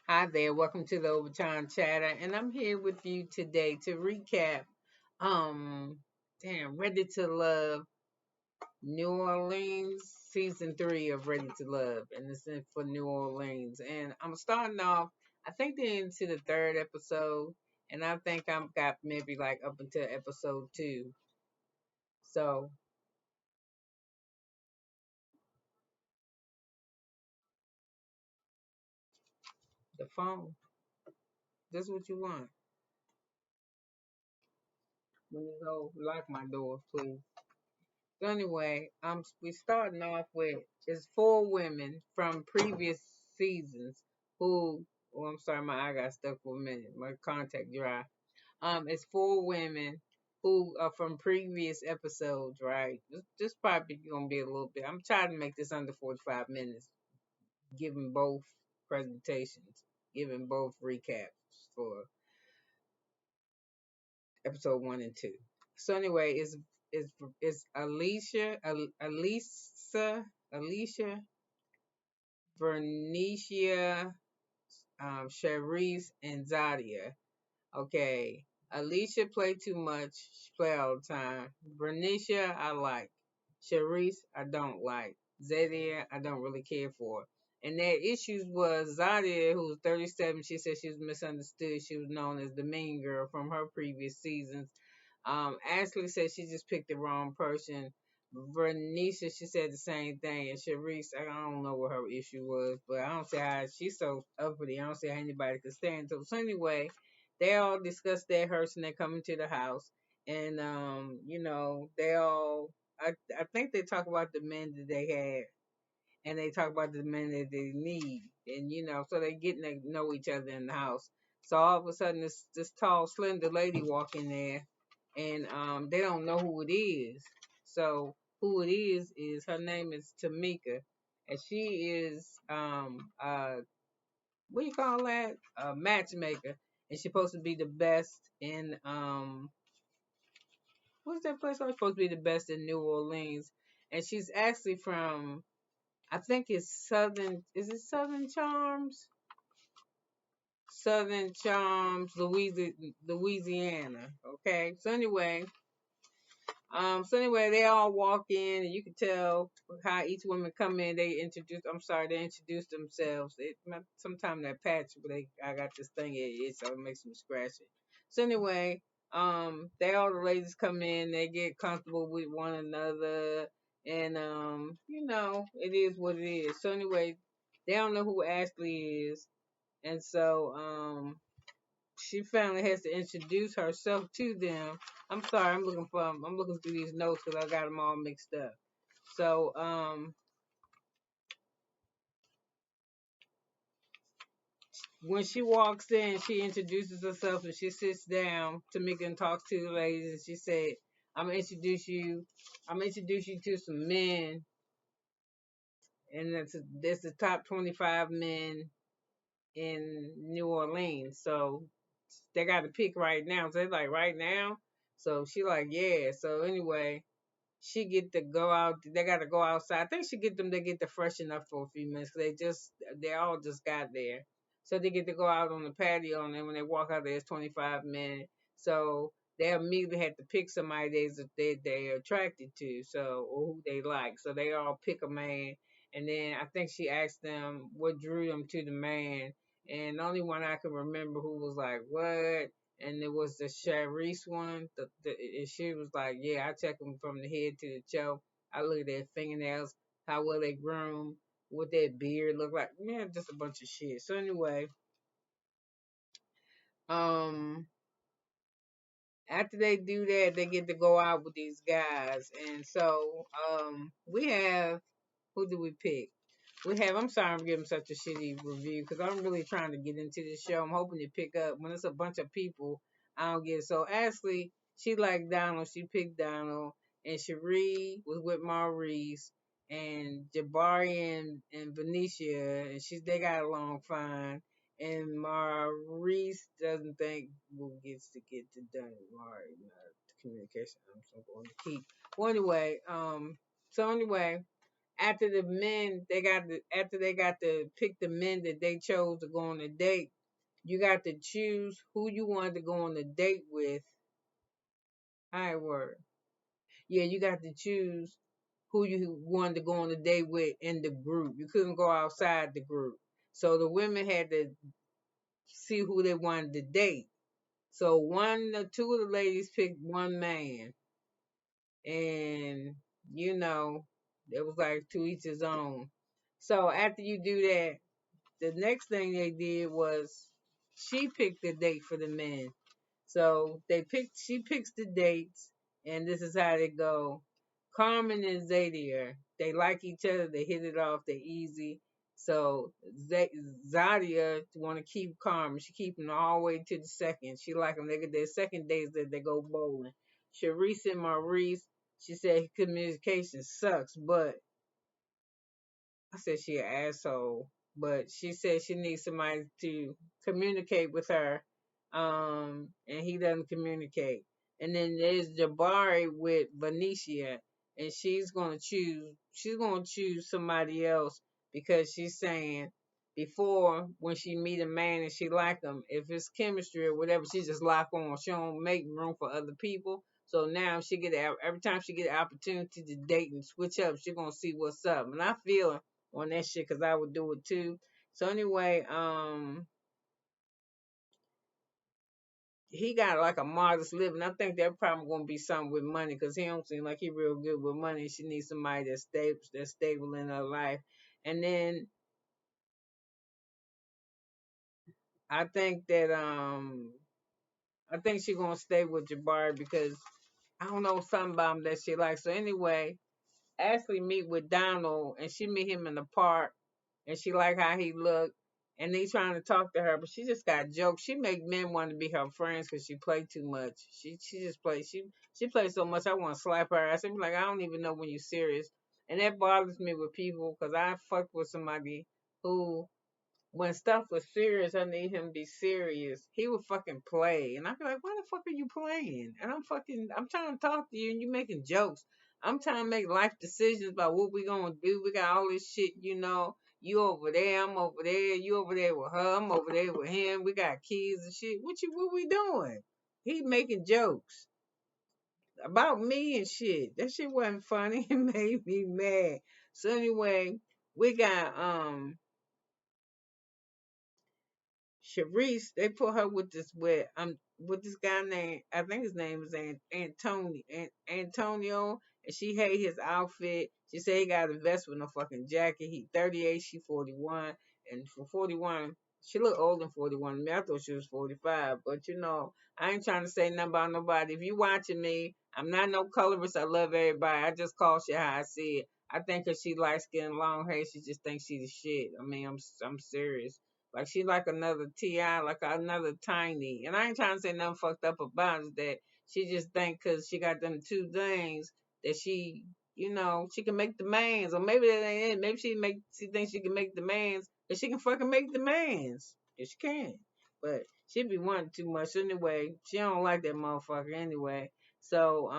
Hi there, welcome to the Overtime Chatter, and I'm here with you today to recap. Um, Ready to Love New Orleans season 3 of Ready to Love, and this is for New Orleans. And I'm starting off. I think they're into the third episode, and I think I've got maybe like up until episode 2. So the phone, this is what you want when you go lock my door, please. So anyway, we starting off with it's 4 women from previous seasons who. Oh, I'm sorry, my eye got stuck for a minute. My contact dry. It's 4 women who are from previous episodes, right? This probably gonna be a little bit. I'm trying to make this under 45 minutes, giving both presentations, giving both recaps for episode 1 and 2. So anyway, it's Alicia, Vernicia, Charisse, and Zadia. Okay, Alicia play too much. She play all the time. Vernicia, I like. Charisse, I don't like. Zadia, I don't really care for. And their issues was Zadia, who was 37. She said she was misunderstood. She was known as the mean girl from her previous seasons. Ashley said she just picked the wrong person. Vernicia, she said the same thing. And Sharice, I don't know what her issue was, but I don't see how she's so uppity. I don't see how anybody could stand to. So anyway, they all discuss their hurts and they come into the house. And they all I think they talk about the men that they had and they talk about the men that they need. And so they getting to know each other in the house. So all of a sudden this tall, slender lady walk in there and they don't know who it is. So who it is her name is Tamika, and she is what do you call that? A matchmaker, and she's supposed to be the best in what's that place? I'm supposed to be the best in New Orleans, and she's actually from I think it's Southern. Is it Southern Charms? Southern Charms, Louisiana. Okay. So anyway, they all walk in, and you can tell how each woman come in. They introduce themselves. Sometimes that patch, but I got this thing, so it makes me scratch it. So anyway, they all the ladies come in, they get comfortable with one another, and it is what it is. So anyway, they don't know who Ashley is, and so she finally has to introduce herself to them. I'm sorry, I'm looking through these notes because I got them all mixed up. So when she walks in, she introduces herself and she sits down. Tamika and talks to the ladies and she said, "I'm gonna introduce you. I'm gonna introduce you to some men, and that's the top 25 men in New Orleans. So they got to pick right now. So they're like right now. So she like yeah. So anyway, she get to go out. They got to go outside. I think she get them. They get to freshen up for a few minutes. They all just got there. So they get to go out on the patio, and then when they walk out, there's 25 men. So they immediately had to pick somebody they're attracted to, so or who they like. So they all pick a man, and then I think she asked them what drew them to the man, and the only one I can remember who was like what, and it was the Charisse one. And she was like, "Yeah, I check them from the head to the toe. I look at their fingernails, how well they groom, what their beard look like. Man, just a bunch of shit." So anyway, um, after they do that, they get to go out with these guys, and so we have who do we pick? We have. I'm sorry, I'm giving such a shitty review because I'm really trying to get into this show. I'm hoping to pick up when it's a bunch of people. I don't get it. So Ashley, she liked Donald. She picked Donald, and Cherie was with Maurice, and Jabari and Venetia, and they got along fine. And Maurice doesn't think Will gets to get the done. Mari, not the communication. I'm so going to keep. Well, anyway, so anyway, after the men, after they got to pick the men that they chose to go on a date, you got to choose who you wanted to go on a date with. How it work? Yeah, you got to choose who you wanted to go on a date with in the group. You couldn't go outside the group. So the women had to see who they wanted to date. So one or two of the ladies picked one man, and you know, it was like to each his own. So after you do that, the next thing they did was she picked the date for the men. So she picks the dates, and this is how they go. Carmen and Zadia, they like each other, they hit it off, they're easy. So Zadia want to keep Carmen. She keep them all the way to the second. She like them. They get their second days that they go bowling. Sharice and Maurice, she said communication sucks, but I said she an asshole, but she said she needs somebody to communicate with her, and he doesn't communicate. And then there's Jabari with Venetia, and she's gonna choose somebody else because she's saying before when she meet a man and she like him, if it's chemistry or whatever, she just lock on. She don't make room for other people. So now she get every time she get an opportunity to date and switch up, she gonna see what's up. And I feel on that shit because I would do it too. So anyway, he got like a modest living. I think that probably gonna be something with money because he don't seem like he real good with money. She needs somebody that's stable in her life. And then I think that I think she gonna stay with Jabari because I don't know something about him that she likes. So anyway, Ashley meet with Donald and she meet him in the park and she like how he looked and they trying to talk to her, but she just got jokes. She make men want to be her friends because she play too much. She just play she plays so much. I want to slap her. I be like I don't even know when you're serious, and that bothers me with people because I fucked with somebody who when stuff was serious, I need him to be serious. He would fucking play, and I be like, "Why the fuck are you playing?" And I'm trying to talk to you, and you making jokes. I'm trying to make life decisions about what we gonna do. We got all this shit, you know. You over there, I'm over there. You over there with her, I'm over there with him. We got kids and shit. What we doing? He making jokes about me and shit. That shit wasn't funny. It made me mad. So anyway, we got Sharice, they put her with this guy named I think his name is Antonio, and she hate his outfit. She said he got a vest with no fucking jacket. He 38, she 41, and for 41, she look older than 41 to me. I thought she was 45, but you know, I ain't trying to say nothing about nobody. If you watching me, I'm not no colorist. I love everybody. I just call shit how I see it. I think 'cause she light skin, long hair, she just thinks she the shit. I mean, I'm serious. Like she like another Ti, like another Tiny. And I ain't trying to say nothing fucked up about it. That she just think because she got them two things that she, you know, she can make demands. Or maybe that ain't it. Maybe she thinks she can make demands, but she can fucking make demands. If she can. But she be wanting too much anyway. She don't like that motherfucker anyway. So,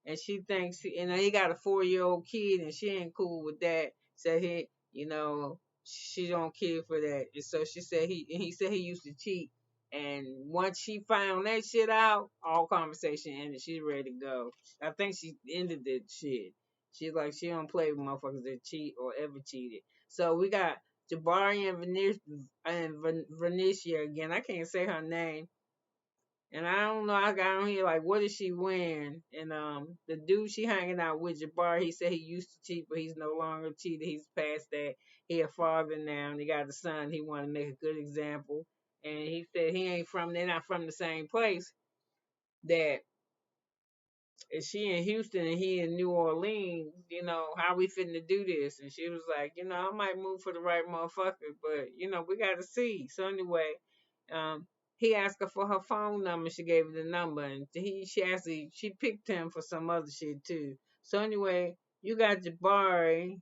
and she thinks, and he got a 4-year-old kid, and she ain't cool with that. So he, you know, she don't care for that. And so he said he used to cheat. And once she found that shit out, all conversation ended. She's ready to go. I think she ended that shit. She's like she don't play with motherfuckers that cheat or ever cheated. So we got Jabari and Venetia again. I can't say her name. And I don't know, I got on here like, what is she wearing? And the dude she hanging out with, Jabbar, he said he used to cheat, but he's no longer cheating. He's past that. He a father now, and he got a son. He want to make a good example. And he said they're not from the same place. That if she in Houston and he in New Orleans, you know, how we finna do this? And she was like, you know, I might move for the right motherfucker, but you know, we gotta see. So anyway, um, he asked her for her phone number. She gave her the number, and she picked him for some other shit too. So anyway, you got Jabari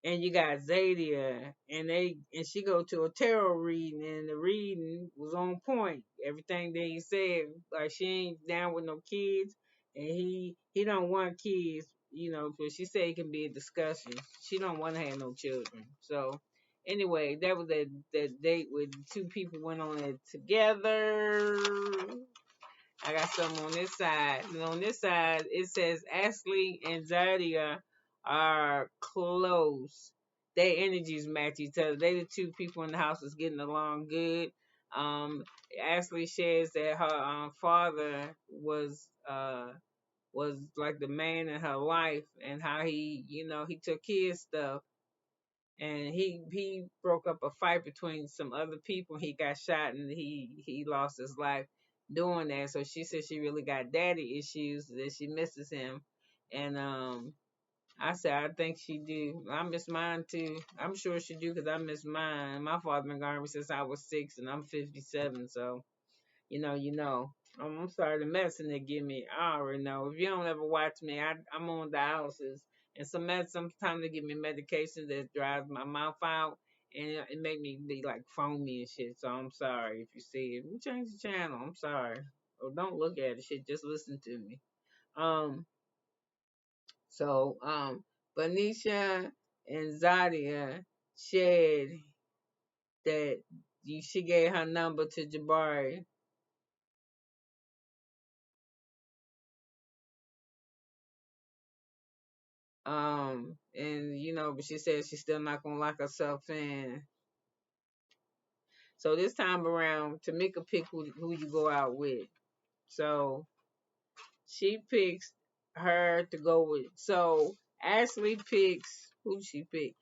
and you got Zadia, and she go to a tarot reading, and the reading was on point. Everything that he said, like she ain't down with no kids, and he don't want kids. but she said it can be a discussion. She don't want to have no children. So anyway, that was that date where the two people went on it together. I got some on this side. And on this side, it says Ashley and Zadia are close. Their energies match each other. They the two people in the house that's getting along good. Um, Ashley shares that her father was like the man in her life, and how he took his stuff, and he broke up a fight between some other people. He got shot, and he lost his life doing that. So she said she really got daddy issues, that she misses him. And I said I think she do. I miss mine too. I'm sure she do, because I miss mine. My father been gone since I was 6, and I'm 57. So you know. I'm sorry, the medicine they give me, I already know. If you don't ever watch me, I'm on dialysis, and sometimes they give me medication that dries my mouth out, and it make me be like foamy and shit. So I'm sorry if you see it. We change the channel. I'm sorry. Or don't look at it. Shit, just listen to me. Um. So Benicia and Zadia shared that she gave her number to Jabari. And but she said she's still not gonna lock herself in. So this time around, Tamika pick who you go out with. So she picks her to go with. So Ashley picks who she pick.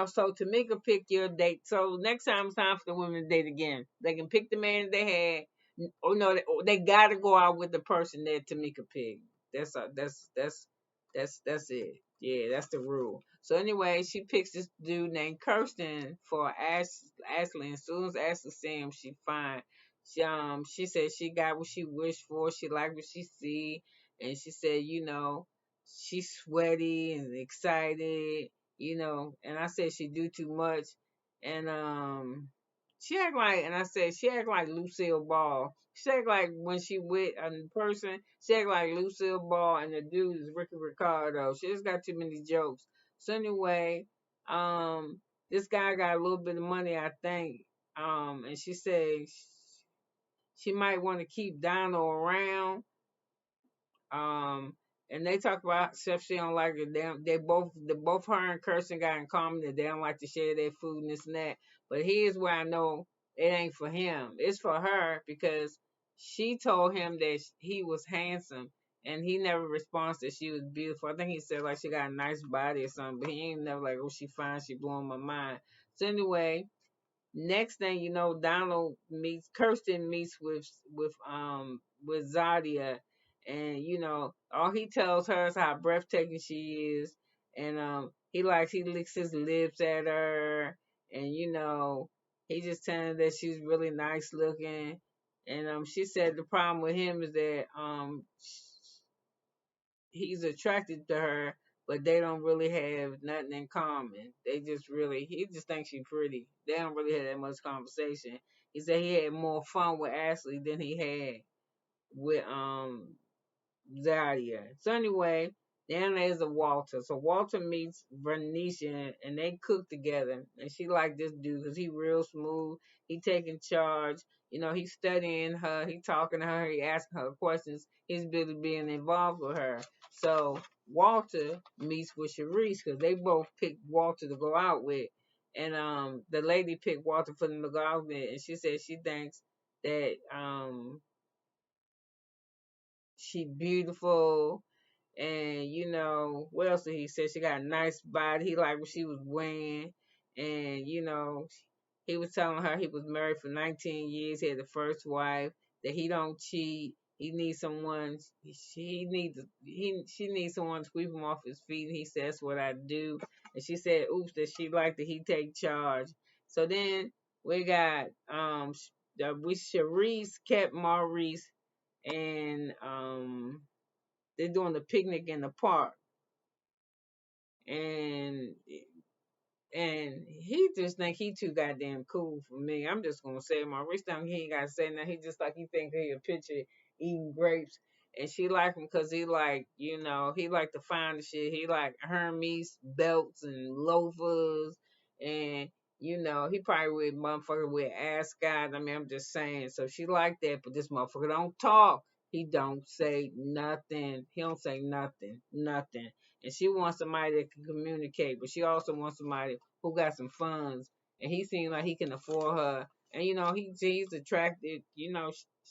So Tamika pick your date. So next time it's time for the women to date again. They can pick the man that they had. Or no, they gotta go out with the person that Tamika picked. That's it. Yeah, that's the rule. So anyway, she picks this dude named Kirsten for Ashley. And as soon as Ashley sees him, she fine. She said she got what she wished for. She liked what she see, and she said, she's sweaty and excited, And I said she do too much, and she act like, and I said she act like Lucille Ball. She act like when she with a person, she act like Lucille Ball, and the dude is Ricky Ricardo. She just got too many jokes. So anyway, this guy got a little bit of money, I think. And she said she might want to keep Donald around. Um, and they talk about stuff she don't like it. They both her and Kirsten got in common that they don't like to share their food and this and that. But here's where I know it ain't for him. It's for her, because she told him that he was handsome, and he never responds that she was beautiful. I think he said like she got a nice body or something, but he ain't never like, oh, she fine, she blowing my mind. So anyway, next thing you know, Donald meets Kirsten meets with Zadia, and all he tells her is how breathtaking she is, and he licks his lips at her, and he just telling her that she's really nice looking, and she said the problem with him is that he's attracted to her, but they don't really have nothing in common. He just thinks she's pretty. They don't really have that much conversation. He said he had more fun with Ashley than he had with Zadia. So anyway, then there's a Walter. So Walter meets Bernicia, and they cook together. And she like this dude because he real smooth. He taking charge. He's studying her. He talking to her. He asking her questions. He's really being involved with her. So Walter meets with Sharice because they both picked Walter to go out with. And the lady picked Walter for them to go out with. And she said she thinks that she beautiful, and what else did he say? She got a nice body. He liked what she was wearing, and he was telling her he was married for 19 years. He had the first wife. That he don't cheat. He needs someone. She needs someone to sweep him off his feet. And he said, "That's what I do." And she said, "Oops," that she liked that he take charge. So then we got with Sharice kept Maurice, and they're doing the picnic in the park, and he just think he too goddamn cool for me. I'm just gonna say, Maurice down he ain't gotta say nothing. He just like he think he a picture eating grapes, and she like him because he like, he like to find the shit. He like Hermes belts and loafers, and he probably with motherfucker with ascot. I mean, I'm just saying. So she like that, but this motherfucker don't talk. He don't say nothing. He don't say nothing, nothing. And she wants somebody that can communicate, but she also wants somebody who got some funds. And he seems like he can afford her. And he's attractive.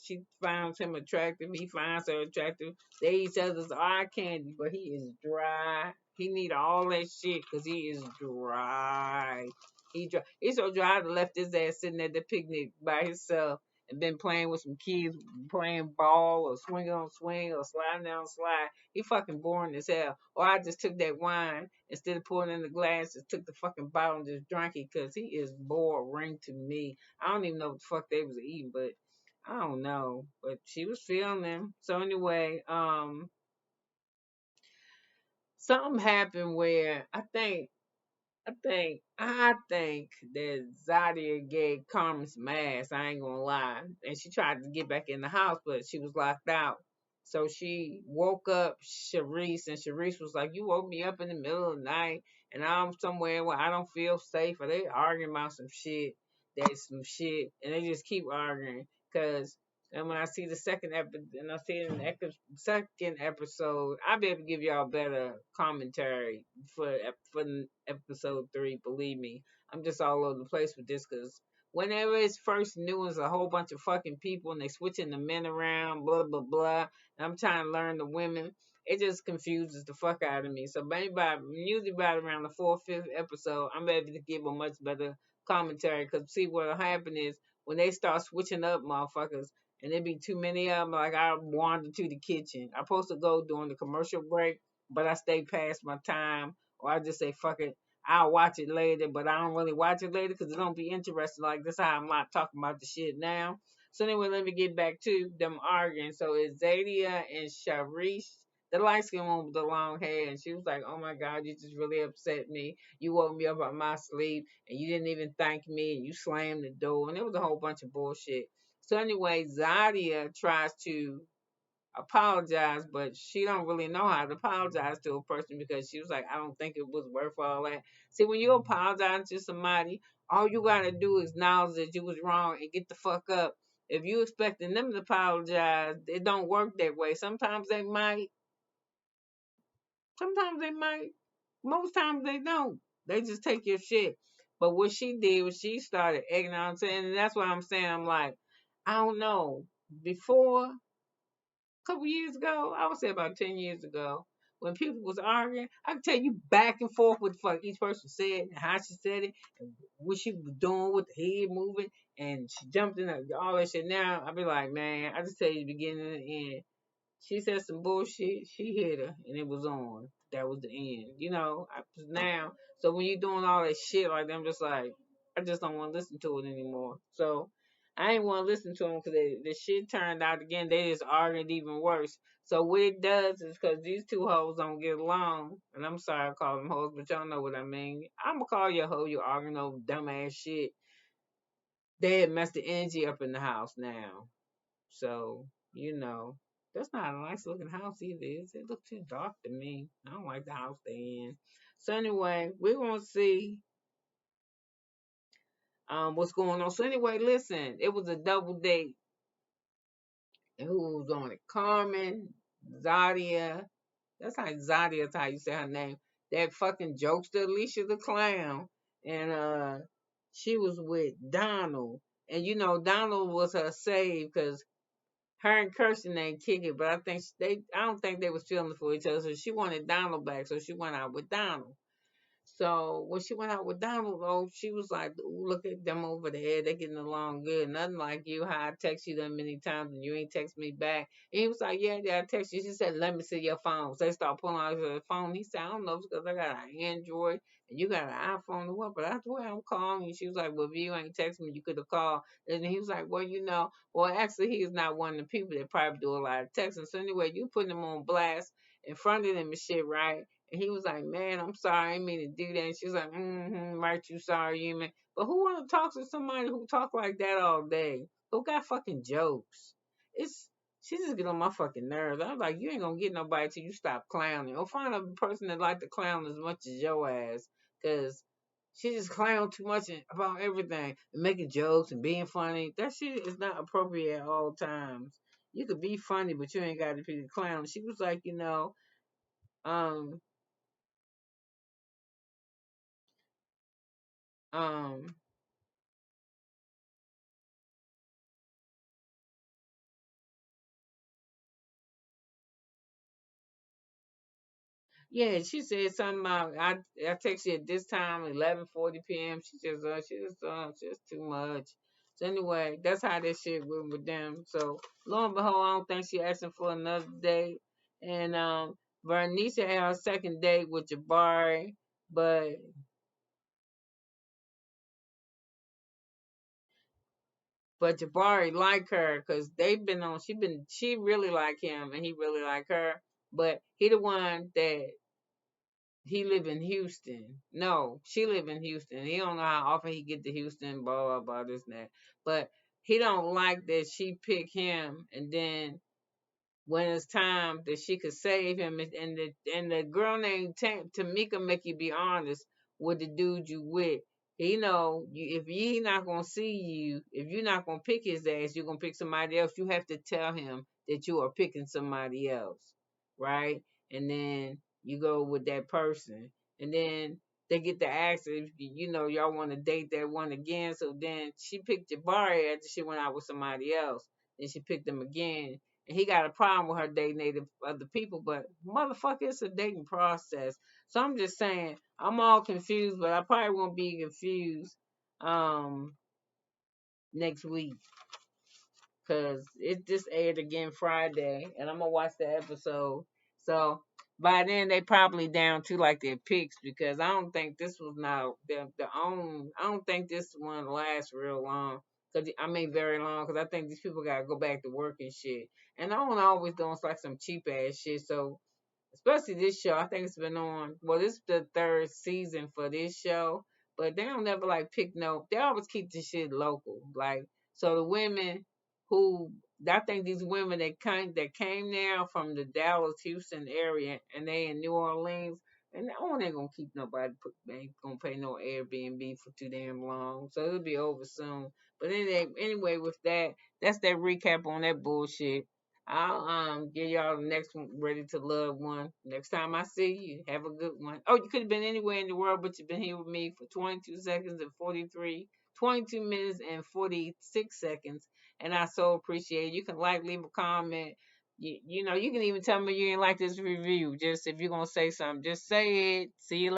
She finds him attractive. He finds her attractive. They each other's eye candy, but he is dry. He need all that shit because he is dry. He's so dry. I left his ass sitting at the picnic by himself and been playing with some kids, playing ball or swinging on swing or sliding down slide. He fucking boring as hell. Or I just took that wine instead of pouring it in the glass, just took the fucking bottle and just drank it because he is boring to me. I don't even know what the fuck they was eating, but I don't know. But she was feeling him. So anyway, something happened where I think that Zadia gave Carmen some ass. I ain't gonna lie, and she tried to get back in the house, but she was locked out. So she woke up Sharice, and Sharice was like, "You woke me up in the middle of the night, and I'm somewhere where I don't feel safe." Or they arguing about some shit. That's some shit, and they just keep arguing. And when I see the second episode, and I see it in the second episode, I'll be able to give y'all better commentary for episode 3. Believe me, I'm just all over the place with this because whenever it's first new, it's a whole bunch of fucking people and they switching the men around, blah blah blah. And I'm trying to learn the women. It just confuses the fuck out of me. So maybe usually about around the fourth, fifth episode, I'm able to give a much better commentary. Because see what'll happen is when they start switching up motherfuckers and there be too many of them, like I wander to the kitchen. I'm supposed to go during the commercial break, but I stay past my time, or I just say fuck it. I'll watch it later, but I don't really watch it later because it don't be interesting. Like this, how I'm not talking about the shit now. So anyway, let me get back to them arguing. So it's Zadia and Sharice, the light skinned one with the long hair, and she was like, "Oh my God, you just really upset me. You woke me up out my sleep, and you didn't even thank me, and you slammed the door, and it was a whole bunch of bullshit." So anyway, Zadia tries to apologize, but she don't really know how to apologize to a person because she was like, I don't think it was worth all that. See, when you apologize to somebody, all you gotta do is acknowledge that you was wrong and get the fuck up. If you expecting them to apologize, it don't work that way. Sometimes they might, most times they don't. They just take your shit. But what she did was she started egging on, and that's what I'm saying. I'm like, I don't know. Before couple years ago, I would say about 10 years ago, when people was arguing, I could tell you back and forth what the fuck each person said and how she said it and what she was doing with the head moving and she jumped in all that shit. Now I be like, man, I just tell you the beginning and the end. She said some bullshit. She hit her, and it was on. That was the end. Now. So when you're doing all that shit like that, I'm just like, I just don't want to listen to it anymore. So I ain't want to listen to them because the shit turned out again. They just argued even worse. So what it does is because these two hoes don't get along, and I'm sorry I call them hoes, but y'all know what I mean. I'm gonna call you a hoe. You arguing over dumbass shit. They had messed the energy up in the house now. So, that's not a nice looking house either. It looks too dark to me. I don't like the house they in. So anyway, we're gonna see what's going on. So anyway, listen, it was a double date. And who was on it? Carmen, Zadia. That's how you say her name. That fucking jokester Alicia the clown. And she was with Donald. And Donald was her save because her and Kirsten ain't kick it, but I don't think they was feeling for each other. So she wanted Donald back, so she went out with Donald. So when she went out with Donald, though, she was like, "Ooh, look at them over there. They getting along good. Nothing like you. How I text you them many times and you ain't text me back." And he was like, "Yeah, I text you." She said, "Let me see your phone." So they start pulling out her phone. He said, "I don't know because I got an Android and you got an iPhone or what, but that's why I'm calling you." She was like, "Well, if you ain't text me, you could have called." And he was like, "Well, actually, he is not one of the people that probably do a lot of texting. So anyway, you putting him on blast in front of them and shit, right?" And he was like, "Man, I'm sorry, I didn't mean to do that." And she was like, "Right, you sorry, you man." But who want to talk to somebody who talk like that all day? Who got fucking jokes? It's She just get on my fucking nerves. I'm like, you ain't gonna get nobody till you stop clowning. Or find a person that like to clown as much as your ass. Cause she just clown too much about everything. And making jokes and being funny. That shit is not appropriate at all times. You could be funny, but you ain't got to be a clown. She was like, um, um, yeah, she said something about I text you at this time, 11:40 p.m. She just too much. So anyway, that's how that shit went with them. So lo and behold, I don't think she asking for another date. And Vernice had her second date with Jabari, but Jabari like her because they've been on. She really like him and he really like her. But he the one that he live in Houston. No, she live in Houston. He don't know how often he get to Houston, blah blah blah, this and that. But he don't like that she pick him, and then when it's time that she could save him, and the girl named Tamika make you be honest with the dude you with. He know you, if he not gonna see you, if you're not gonna pick his ass, you're gonna pick somebody else. You have to tell him that you are picking somebody else, right? And then you go with that person, and then they get to ask if y'all want to date that one again. So then she picked Jabari after she went out with somebody else. Then she picked him again, and he got a problem with her dating other people, but motherfucker, it's a dating process. So I'm just saying, I'm all confused, but I probably won't be confused um next week because it just aired again Friday, and I'm gonna watch the episode. So by then they probably down to like their picks because I don't think this was now the own. I don't think this one lasts real long. Cause I mean very long. Cause I think these people gotta go back to work and shit. And I don't always doing like some cheap ass shit. So especially this show. I think it's been on. Well, this is the third season for this show, but they don't never like pick no. They always keep the shit local. Like so, the women who I think these women that came there from the Dallas, Houston area, and they in New Orleans. And I ain't gonna keep nobody ain't gonna pay no Airbnb for too damn long, so it'll be over soon. But anyway, with that, that's that recap on that bullshit. I'll give y'all the next one, Ready to Love one. Next time I see you, have a good one. Oh, you could have been anywhere in the world, but you've been here with me for 22 seconds and 22 minutes and 46 seconds. And I so appreciate it. You can leave a comment. You can even tell me you didn't like this review. Just if you're going to say something, just say it. See you later.